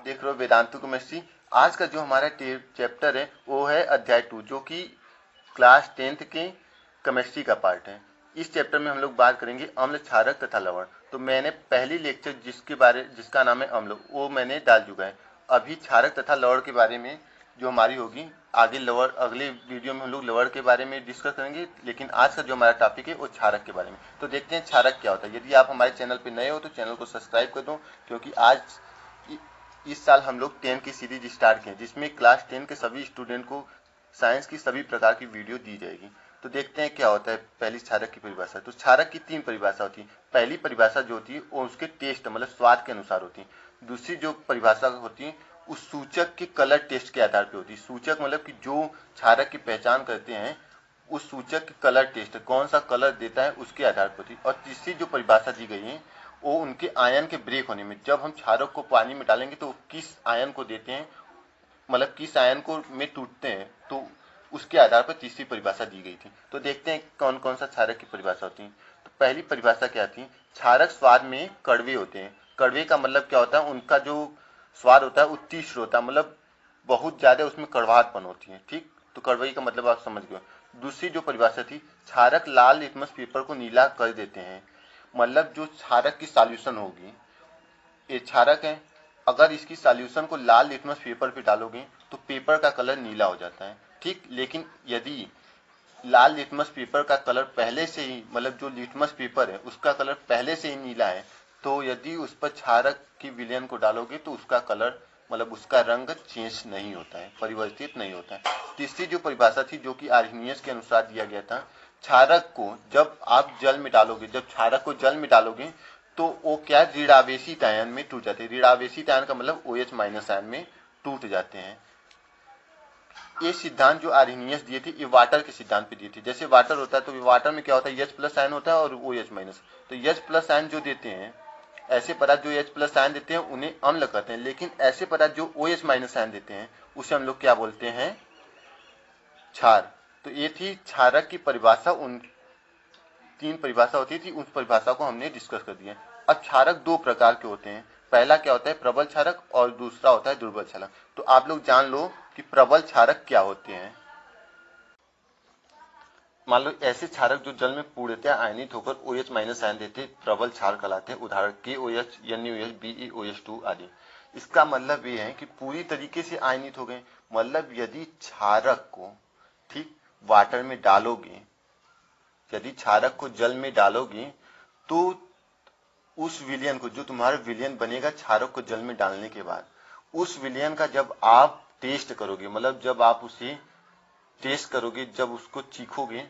देख रहे हो वेदांतु केमिस्ट्री। आज का जो हमारा चैप्टर है वो है अध्याय 2, जो कि क्लास 10th के केमिस्ट्री का पार्ट है। इस चैप्टर में हम लोग बात करेंगे अम्ल, क्षारक तथा लवण। तो मैंने पहली लेक्चर जिसका नाम है अम्ल, वो मैंने डाल चुका है। अभी क्षारक तथा लवण के बारे में जो हमारी होगी आगे, अगले वीडियो में हम लोग लवण के बारे में डिस्कस करेंगे, लेकिन आज का जो हमारा टॉपिक है वो क्षारक के बारे में। तो देखते हैं क्षारक क्या होता है। यदि आप हमारे चैनल पर नए हो तो चैनल को सब्सक्राइब कर दो, क्योंकि आज इस साल हम लोग 10 की सीरीज स्टार्ट किए, जिसमें क्लास 10 के सभी स्टूडेंट को साइंस की सभी प्रकार की वीडियो दी जाएगी। तो देखते हैं क्या होता है। पहली क्षारक की परिभाषा। तो क्षारक की 3 परिभाषा होती है। पहली परिभाषा जो होती है वो उसके टेस्ट मतलब स्वाद के अनुसार होती है। दूसरी जो परिभाषा होती है उस सूचक के कलर टेस्ट के आधार पर होती है। सूचक मतलब कि जो क्षारक की पहचान करते हैं उस सूचक के कलर टेस्ट, कौन सा कलर देता है उसके आधार पर होती है। और तीसरी जो परिभाषा दी गई है वो उनके आयन के ब्रेक होने में, जब हम क्षारक को पानी में डालेंगे तो किस आयन को देते हैं, मतलब किस आयन को में टूटते हैं, तो उसके आधार पर तीसरी परिभाषा दी गई थी। तो देखते हैं कौन कौन सा क्षारक की परिभाषा होती है। तो पहली परिभाषा क्या थी? क्षारक स्वाद में कड़वे होते हैं। कड़वे का मतलब क्या होता है? उनका जो स्वाद होता है वो तीव्र होता है, मतलब बहुत ज्यादा उसमें कड़वाहटपन होती है। ठीक, तो कड़वाई का मतलब आप समझ गए। दूसरी जो परिभाषा थी, क्षारक लाल लिटमस पेपर को नीला कर देते हैं। मतलब जो क्षारक की सॉल्यूशन होगी, ये क्षारक है, अगर इसकी सॉल्यूशन को लाल लिटमस पेपर पे डालोगे तो पेपर का कलर नीला हो जाता है। ठीक, लेकिन यदि लाल लिटमस पेपर का कलर पहले से ही, मतलब जो लिटमस पेपर है उसका कलर पहले से ही नीला है, तो यदि उस पर क्षारक की विलयन को डालोगे तो उसका कलर, मतलब उसका रंग चेंज नहीं होता है, परिवर्तित नहीं होता है। तीसरी जो परिभाषा थी, जो कि आर्हेनियस के अनुसार दिया गया था, क्षारक को जब आप जल में डालोगे, जब क्षारक को जल में डालोगे तो वो क्या ऋणावेशित आयन में टूट जाते हैं। ऋणावेशित आयन का मतलब OH माइनस आयन में टूट जाते हैं। ये सिद्धांत जो आर्हेनियस दिए थे, ये वाटर के सिद्धांत पे दिए थे। जैसे वाटर होता है तो वाटर में क्या होता है, H प्लस आयन होता है और OH माइनस। तो H प्लस आयन जो देते हैं, ऐसे पदार्थ जो H प्लस आयन देते हैं उन्हें अम्ल कहते हैं, लेकिन ऐसे पदार्थ जो OH माइनस आयन देते हैं उसे हम लोग क्या बोलते हैं? क्षार। तो ये थी क्षारक की परिभाषा। उन 3 परिभाषा होती थी, उस परिभाषा को हमने डिस्कस कर दिया। अब क्षारक 2 प्रकार के होते हैं। पहला क्या होता है? प्रबल क्षारक, और दूसरा होता है दुर्बल क्षारक। तो आप लोग जान लो कि प्रबल क्षारक क्या होते हैं। मान लो ऐसे क्षारक जो जल में पूर्णतः आयनित होकर OH माइनस आयन देते प्रबल क्षार कहलाते हैं। उदाहरण KOH, NaOH, BeOH2 आदि। इसका मतलब ये है कि पूरी तरीके से आयनित हो गए। मतलब यदि क्षारक को, ठीक, वाटर में डालोगे, यदि क्षारक को जल में डालोगे तो उस विलयन को, जो तुम्हारा विलयन बनेगा क्षारक को जल में डालने के बाद, उस विलयन का जब आप टेस्ट करोगे, मतलब जब आप उसे टेस्ट करोगे, जब उसको चीखोगे,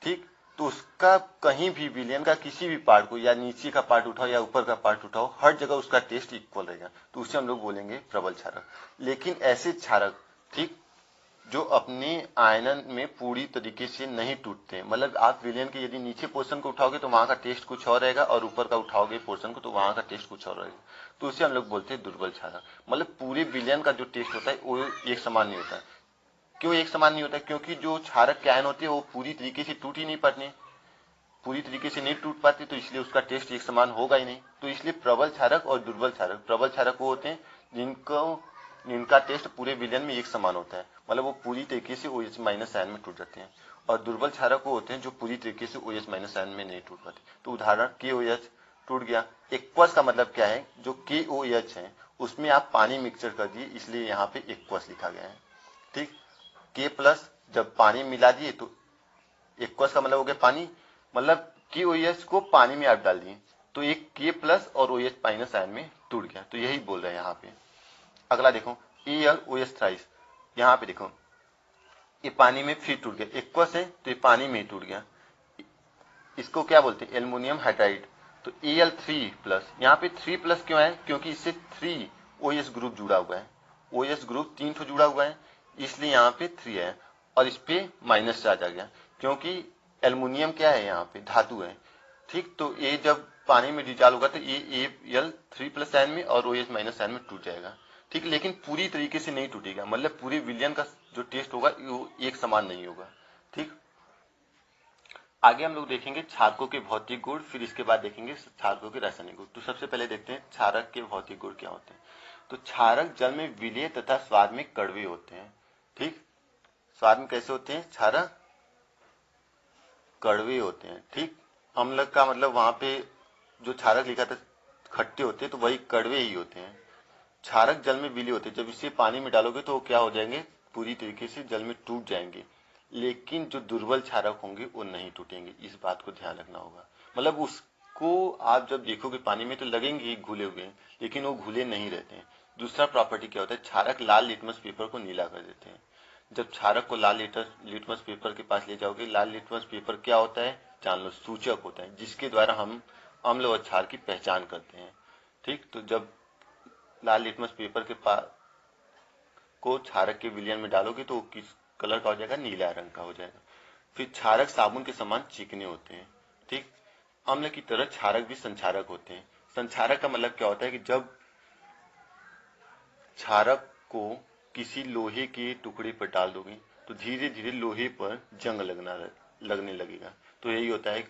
ठीक, तो उसका कहीं भी विलयन का किसी भी पार्ट को, या नीचे का पार्ट उठाओ या ऊपर का पार्ट उठाओ, हर जगह उसका टेस्ट इक्वल रहेगा, तो उसे हम लोग बोलेंगे प्रबल क्षारक। लेकिन ऐसे क्षारक, ठीक, जो अपने आयनन में पूरी तरीके से नहीं टूटते, मतलब आप विलयन के यदि नीचे पोर्शन को उठाओगे तो वहां का टेस्ट कुछ और रहेगा, और ऊपर का उठाओगे पोर्शन को तो वहां का टेस्ट कुछ और रहेगा, तो उसे हम लोग बोलते हैं दुर्बल क्षारक। मतलब पूरे विलयन का जो टेस्ट होता है वो एक समान नहीं होता है। क्यों एक समान नहीं होता? क्योंकि जो क्षारक के आयन होते हैं वो पूरी तरीके से टूट ही नहीं पाते, पूरी तरीके से नहीं टूट पाते, तो इसलिए उसका टेस्ट एक समान होगा ही नहीं। तो इसलिए प्रबल क्षारक और दुर्बल क्षारक, प्रबल क्षारक वो होते हैं जिनका टेस्ट पूरे विलयन में एक समान होता है, मतलब वो पूरी तरीके से OH माइनस आयन में टूट जाते हैं। और दुर्बल क्षारक वो होते हैं जो पूरी तरीके से OH माइनस आयन में नहीं टूट पाते। तो उदाहरण KOH टूट गया। एक्वस का मतलब क्या है? जो KOH है उसमें आप पानी मिक्सचर कर दिए, इसलिए यहाँ पे एक्वस लिखा गया है। ठीक, K प्लस जब पानी मिला दिए तो एक्वस का मतलब हो गया पानी, मतलब KOH को पानी में आप डाल दिए तो एक K प्लस और OH माइनस आयन में टूट गया। तो यही बोल रहे हैं यहाँ पे। अगला देखो AlOH थ्राइस, यहाँ पे देखो ये पानी में फिर टूट गया, एक्वस है तो ये पानी में टूट गया। इसको क्या बोलते हैं? Aluminium hydride. तो Al3 प्लस, यहाँ पे 3 प्लस क्यों है? क्योंकि इससे 3 OH ग्रुप जुड़ा हुआ है, OH ग्रुप 3 ठो जुड़ा हुआ है, इसलिए यहाँ पे 3 है। और इस पे माइनस चार्ज आ गया, क्योंकि एल्युमिनियम क्या है? यहाँ पे धातु है। ठीक, तो ये जब पानी में डिजॉल्व होगा तो ये Al3 प्लस आयन में और OH माइनस आयन में टूट जाएगा। ठीक, लेकिन पूरी तरीके से नहीं टूटेगा, मतलब पूरे विलयन का जो टेस्ट होगा वो एक समान नहीं होगा। ठीक, आगे हम लोग देखेंगे क्षारकों के भौतिक गुण, फिर इसके बाद देखेंगे क्षारकों के रासायनिक गुण। तो सबसे पहले देखते हैं क्षारक के भौतिक गुण क्या होते हैं। तो क्षारक जल में विलेय तथा स्वाद में कड़वे होते हैं। ठीक, स्वाद में कैसे होते हैं? क्षारक कड़वे होते हैं। ठीक, अम्ल का मतलब वहां पे जो क्षारक लिखा था खट्टे होते हैं, तो वही कड़वे ही होते हैं। क्षारक जल में विलीय होते हैं, जब इसे पानी में डालोगे तो वो क्या हो जाएंगे? पूरी तरीके से जल में टूट जाएंगे। लेकिन जो दुर्बल क्षारक होंगे वो नहीं टूटेंगे, इस बात को ध्यान रखना होगा। मतलब उसको आप जब देखोगे पानी में तो लगेंगे ही घुले हुए, लेकिन वो घुले नहीं रहते हैं। दूसरा प्रॉपर्टी क्या होता है? क्षारक लाल लिटमस पेपर को नीला कर देते हैं। जब क्षारक को लाल लिटमस पेपर के पास ले जाओगे, लाल लिटमस पेपर क्या होता है जान लो, सूचक होता है जिसके द्वारा हम अम्ल और क्षार की पहचान करते हैं। ठीक, तो जब लाल लिटमस पेपर के पास को क्षारक के विलयन में डालोगे तो किस कलर का हो जाएगा? नीला रंग का हो जाएगा। फिर क्षारक साबुन के समान चिकने होते हैं। ठीक, अम्ल की तरह क्षारक भी संक्षारक होते हैं। संक्षारक का मतलब क्या होता है कि जब क्षारक को किसी लोहे के टुकड़े पर डाल दोगे तो धीरे धीरे लोहे पर जंग लगने लगेगा। तो यही होता है,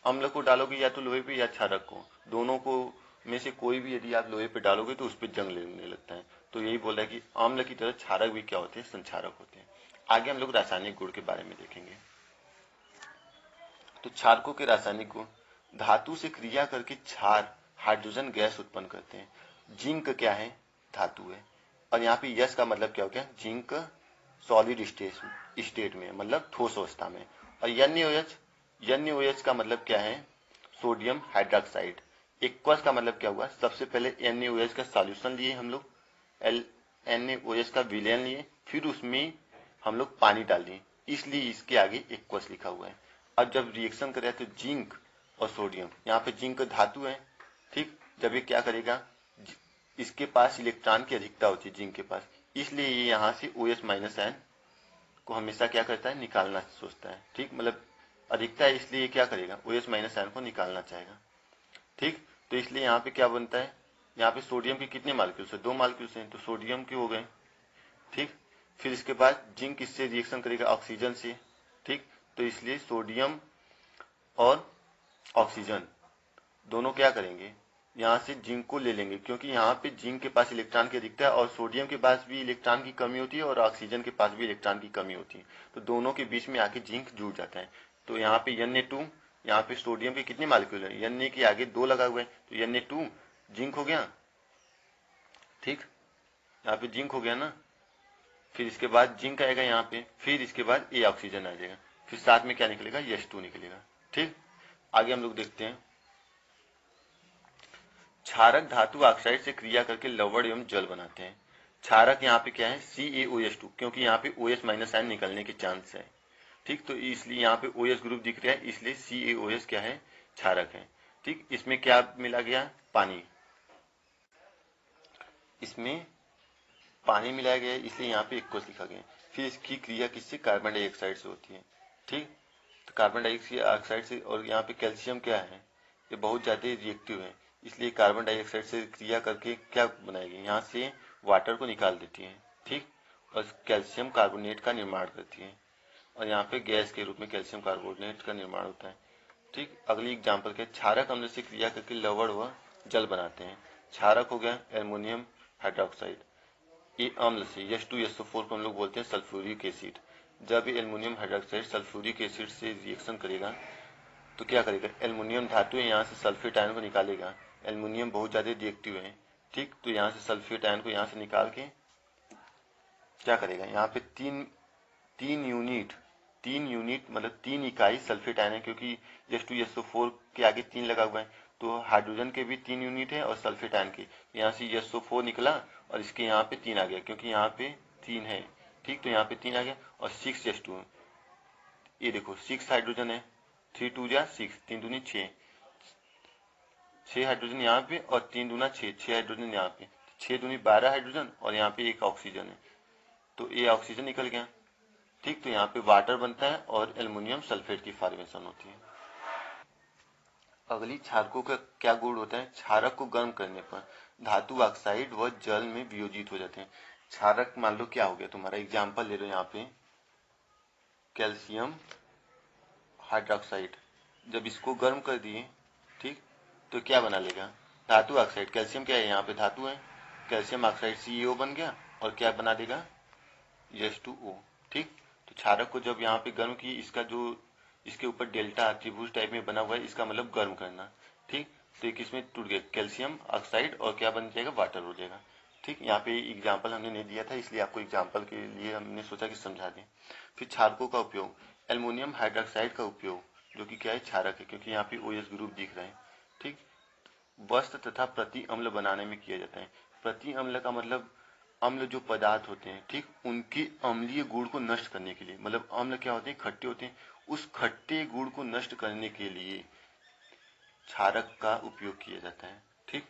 अम्ल को डालोगे या तो लोहे पे या क्षारक को, दोनों को में से कोई भी यदि आप लोहे पे डालोगे तो उस पर जंग लगने लगता है। तो यही बोल रहा है कि अम्ल की तरह क्षारक भी क्या होते हैं? संक्षारक होते हैं। आगे हम लोग रासायनिक गुण के बारे में देखेंगे। तो क्षारकों के रासायनिक गुण, धातु से क्रिया करके क्षार हाइड्रोजन गैस उत्पन्न करते हैं। जिंक क्या है? धातु है। और यहाँ पे यस का मतलब क्या हो गया? जिंक सॉलिड स्टेट में, मतलब ठोस अवस्था में। और NaOH का मतलब क्या है? Sodium hydroxide. एक्वस का मतलब क्या हुआ? सबसे पहले NaOH का सॉल्यूशन लिए हम लोग, NaOH का विलयन लिए, फिर उसमें हम लोग पानी डाल दिए, इसलिए इसके आगे एक्वस लिखा हुआ है। अब जब रिएक्शन करे तो जिंक और सोडियम, यहाँ पे जिंक धातु है। ठीक, जब ये क्या करेगा, इसके पास इलेक्ट्रॉन की अधिकता होती है जिंक के पास, इसलिए ये यहाँ से OH माइनस आयन को हमेशा क्या करता है? निकालना सोचता है। ठीक, मतलब अधिकता है इसलिए क्या करेगा? OH माइनस आयन को निकालना चाहेगा। ठीक, तो इसलिए यहाँ पे क्या बनता है? यहाँ पे सोडियम के कितने मालिक्यूल्स है? 2 मालिक्यूल्स हैं, तो सोडियम के हो गए। ठीक, फिर इसके बाद जिंक इससे रिएक्शन करेगा ऑक्सीजन से। ठीक, तो इसलिए सोडियम और ऑक्सीजन दोनों क्या करेंगे? यहाँ से जिंक को ले लेंगे, क्योंकि यहाँ पे जिंक के पास इलेक्ट्रॉन की अधिकता है और सोडियम के पास भी इलेक्ट्रॉन की कमी होती है और ऑक्सीजन के पास भी इलेक्ट्रॉन की कमी होती है, तो दोनों के बीच में आके जिंक जुड़ जाता है। तो यहाँ पे Na2, यहाँ पे सोडियम के कितने मालिक्यूल है? Na के आगे 2 लगा हुआ है, तो Na2 जिंक हो गया। ठीक, यहाँ पे जिंक हो गया ना। फिर इसके बाद जिंक आएगा यहाँ पे, फिर इसके बाद A ऑक्सीजन आ जाएगा, फिर साथ में क्या निकलेगा? H2 निकलेगा। ठीक, आगे हम लोग देखते हैं। क्षारक धातु ऑक्साइड से क्रिया करके लवण एवं जल बनाते हैं। क्षारक यहाँ पे क्या है? CaOH2, क्योंकि यहाँ पे OH माइनस आयन निकलने के चांस है। ठीक, तो इसलिए यहाँ पे OH ग्रुप दिख रहा है, इसलिए CaOH क्या है? क्षारक है। ठीक, इसमें क्या मिला गया? पानी। इसमें पानी मिलाया गया है, इसलिए यहाँ पे एक्वस लिखा गया है। फिर इसकी क्रिया किससे? कार्बन डाइऑक्साइड से होती है। ठीक, तो कार्बन डाइऑक्साइड से, और यहाँ पे कैल्शियम क्या है? ये बहुत ज्यादा रिएक्टिव है, इसलिए कार्बन डाइऑक्साइड से क्रिया करके क्या बनाएगी? यहाँ से वाटर को निकाल देती है। ठीक, और कैल्शियम कार्बोनेट का निर्माण करती है, और यहाँ पे गैस के रूप में कैल्शियम कार्बोनेट का निर्माण होता है। ठीक, अगली एग्जाम्पल क्या? क्षारक अम्ल से क्रिया करके लवण व जल बनाते हैं। क्षारक हो गया एल्युमिनियम हाइड्रोक्साइड, ये अम्ल से H2SO4 को हम लोग बोलते हैं सल्फ्यूरिक एसिड। जब ये एल्युमिनियम हाइड्रोक्साइड सल्फ्यूरिक एसिड से रिएक्शन करेगा तो क्या करेगा? एल्युमिनियम धातु है, यहाँ से सल्फेट आयन को निकालेगा। एल्युमिनियम बहुत ज्यादा रिएक्टिव है। ठीक, तो यहाँ से सल्फेट आयन को यहाँ से निकाल के क्या करेगा? यहाँ पे तीन यूनिट मतलब 3 इकाई सल्फेट आयन है, क्योंकि H2SO4 के आगे 3 लगा हुआ है, तो हाइड्रोजन के भी 3 यूनिट है और सल्फेट आयन के, यहाँ से SO4 निकला और इसके यहाँ पे 3 आ गया, क्योंकि यहाँ पे 3 है। ठीक, तो यहाँ पे 3 आ गया और 6H2, ये देखो 6 हाइड्रोजन है, 3 2 जा 6, 3 दूनी 6, 6 हाइड्रोजन यहाँ पे और 3 दूना 6 हाइड्रोजन यहाँ पे, 6 दूनी 12 हाइड्रोजन और यहाँ पे 1 ऑक्सीजन है, तो ये ऑक्सीजन निकल गया। ठीक, तो यहाँ पे वाटर बनता है और एल्युमिनियम सल्फेट की फॉर्मेशन होती है। अगली क्षारकों का क्या गुण होता है? क्षारक को गर्म करने पर धातु ऑक्साइड व जल में वियोजित हो जाते हैं। क्षारक मान लो क्या हो गया तुम्हारा, एग्जाम्पल ले लो यहाँ पे कैल्शियम हाइड्रोक्साइड, जब इसको गर्म कर दिए, ठीक, तो क्या बना लेगा? धातु ऑक्साइड। कैल्शियम क्या है? यहाँ पे धातु है, कैल्शियम ऑक्साइड CaO बन गया और क्या बना देगा H2O। ठीक, तो क्षारक को जब यहाँ पे गर्म किए, इसका जो इसके ऊपर डेल्टा त्रिभुज टाइप में बना हुआ है, इसका मतलब गर्म करना। ठीक, तो एक इसमें टूट गया कैल्शियम ऑक्साइड और क्या बन जाएगा, वाटर हो जाएगा। ठीक, यहाँ पे एग्जाम्पल हमने नहीं दिया था, इसलिए आपको एग्जाम्पल के लिए हमने सोचा कि समझा दें। फिर क्षारकों का उपयोग, एल्युमिनियम हाइड्रोक्साइड का उपयोग, जो कि क्या है, क्षारक है, क्योंकि यहाँ पे OH ग्रुप दिख रहा है। ठीक, वस्त्र तथा प्रति अम्ल बनाने में किया जाता है। प्रति अम्ल का मतलब अम्ल जो पदार्थ होते हैं, ठीक, उनके अम्लीय गुण को नष्ट करने के लिए, मतलब अम्ल क्या होते हैं, खट्टे होते हैं, उस खट्टे गुण को नष्ट करने के लिए क्षारक का उपयोग किया जाता है। ठीक,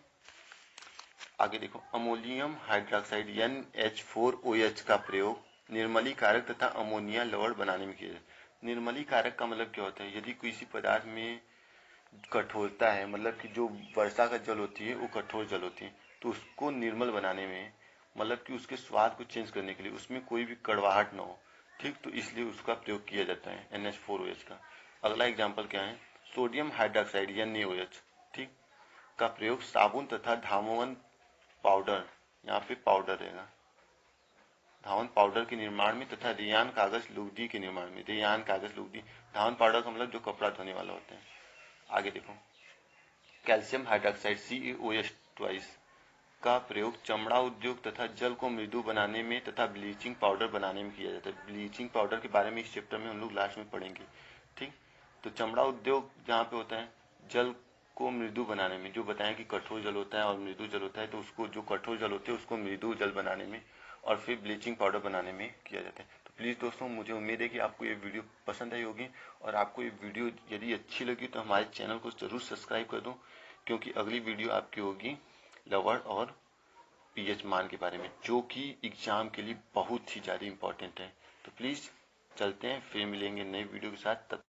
आगे देखो, अमोनियम हाइड्रोक्साइड NH4OH का प्रयोग निर्मलीकारक तथा अमोनिया लवण बनाने में किया जाता है। निर्मलीकारक का मतलब क्या होता है, यदि किसी पदार्थ में कठोरता है, मतलब कि जो वर्षा का जल होती है वो कठोर जल होती है, तो उसको निर्मल बनाने में, मतलब कि उसके स्वाद को चेंज करने के लिए, उसमें कोई भी कड़वाहट ना हो। ठीक, तो इसलिए उसका प्रयोग किया जाता है NH4OH का। अगला एग्जाम्पल क्या है, सोडियम हाइड्रोक्साइड NaOH, ठीक, का प्रयोग साबुन तथा धावन पाउडर, यहाँ पे पाउडर रहेगा, धावन पाउडर के निर्माण में तथा रेयान कागज लुगदी के निर्माण में। रेयान कागज लुगदी, धावन पाउडर का मतलब जो कपड़ा धोने वाला होता है। आगे देखो, कैल्शियम हाइड्रोक्साइड CaOH का प्रयोग चमड़ा उद्योग तथा जल को मृदु बनाने में तथा ब्लीचिंग पाउडर बनाने में किया जाता है। ब्लीचिंग पाउडर के बारे में इस चैप्टर में हम लोग लास्ट में पढ़ेंगे। ठीक, तो चमड़ा उद्योग जहाँ पे होता है जल को मृदु बनाने में, जो बताएं कि कठोर जल होता है और मृदु जल होता है, तो उसको जो कठोर जल होते हैं उसको मृदु जल बनाने में और फिर ब्लीचिंग पाउडर बनाने में किया जाता है। तो प्लीज़ दोस्तों, मुझे उम्मीद है कि आपको ये वीडियो पसंद आई होगी, और आपको ये वीडियो यदि अच्छी लगी तो हमारे चैनल को जरूर सब्सक्राइब कर दो, क्योंकि अगली वीडियो आपकी होगी लवण और पीएच मान के बारे में, जो कि एग्जाम के लिए बहुत ही ज़्यादा इंपॉर्टेंट है। तो प्लीज़ चलते हैं, फिर मिलेंगे नई वीडियो के साथ। तब